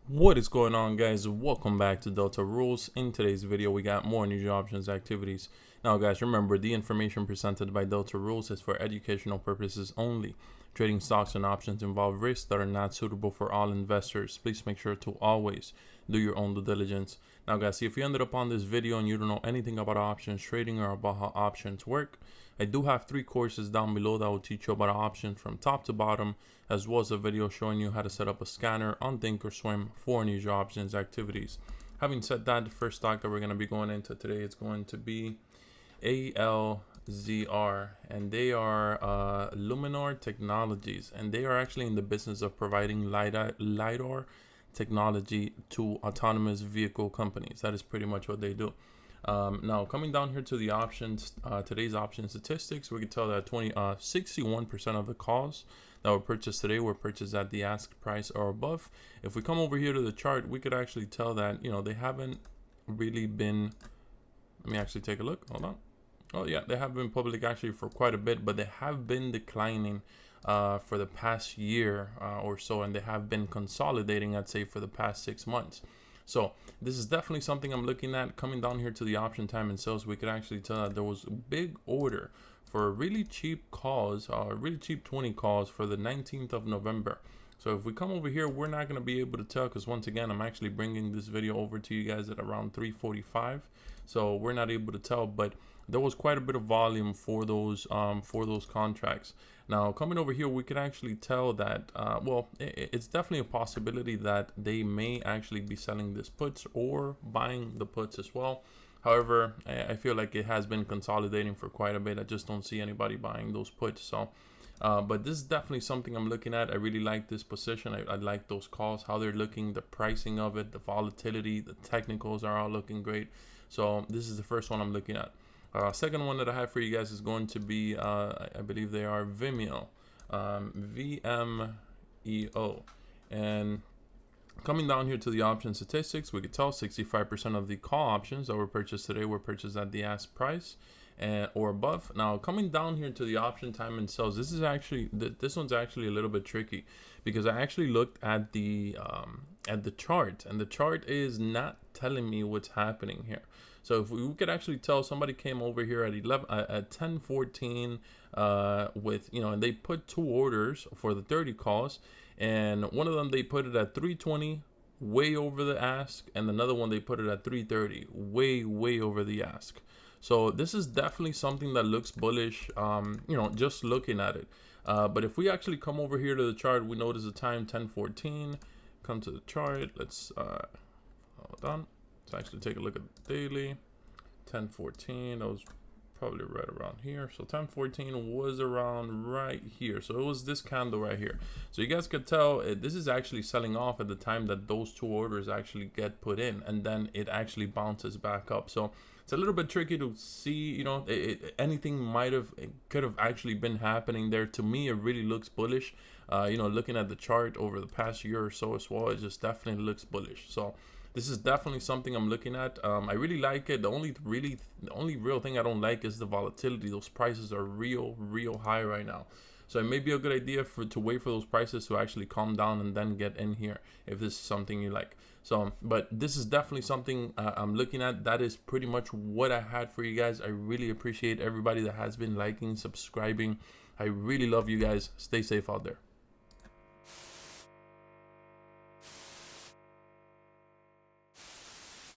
What is going on, guys? Welcome back to Delta Rules. In today's video we got more new options activities. Now guys, remember the information presented by Delta Rules is for educational purposes only. Trading stocks and options involve risks that are not suitable for all investors. Please make sure to always do your own due diligence. Now guys, if you ended up on this video and you don't know anything about options trading or about how options work, I do have 3 courses down below that will teach you about options from top to bottom, as well as a video showing you how to set up a scanner on Thinkorswim for unusual options activities. Having said that, the first stock that we're going to be going into today is going to be LAZR, and they are Luminar Technologies, and they are actually in the business of providing LiDAR technology to autonomous vehicle companies. That is pretty much what they do. Now coming down here to the options, today's option statistics, we can tell that 61% of the calls that were purchased today were purchased at the ask price or above. If we come over here to the chart, we could actually tell that, they haven't really been, let me actually take a look, hold on. Oh yeah, they have been public actually for quite a bit, but they have been declining for the past year or so, and they have been consolidating, I'd say, for the past 6 months. So this is definitely something I'm looking at. Coming down here to the option time and sales, we could actually tell that there was a big order for really cheap calls, really cheap 20 calls for the 19th of November. So if we come over here, we're not going to be able to tell because once again, I'm actually bringing this video over to you guys at around 3:45. So we're not able to tell, but there was quite a bit of volume for those contracts. Now coming over here, we could actually tell that it's definitely a possibility that they may actually be selling this puts or buying the puts as well. However, I feel like it has been consolidating for quite a bit. I just don't see anybody buying those puts. So but this is definitely something I'm looking at. I really like this position. I like those calls, how they're looking, the pricing of it, the volatility, the technicals are all looking great. So this is the first one I'm looking at. Second one that I have for you guys is going to be, I believe they are VMEO, VMEO. And coming down here to the option statistics, we could tell 65% of the call options that were purchased today were purchased at the ask price or above. Now coming down here to the option time and sales, this one's actually a little bit tricky because I actually looked at the chart, and the chart is not telling me what's happening here. So if we could actually tell, somebody came over here at 10:14 with, and they put 2 orders for the 30 calls, and one of them they put it at 3:20, way over the ask, and another one they put it at 3:30, way over the ask. So this is definitely something that looks bullish, just looking at it. But if we actually come over here to the chart, we notice the time 10:14. Come to the chart. Let's hold on. Let's actually take a look at the daily. 10:14. That was probably right around here. So 10:14 was around right here. So it was this candle right here. So you guys could tell this is actually selling off at the time that those 2 orders actually get put in, and then it actually bounces back up. So it's a little bit tricky to see, anything could have actually been happening there. To me, it really looks bullish. Looking at the chart over the past year or so as well, it just definitely looks bullish. So this is definitely something I'm looking at. I really like it. The only real thing I don't like is the volatility. Those prices are real high right now. So it may be a good idea to wait for those prices to actually calm down and then get in here if this is something you like. So, but this is definitely something I'm looking at. That is pretty much what I had for you guys. I really appreciate everybody that has been liking, subscribing. I really love you guys. Stay safe out there.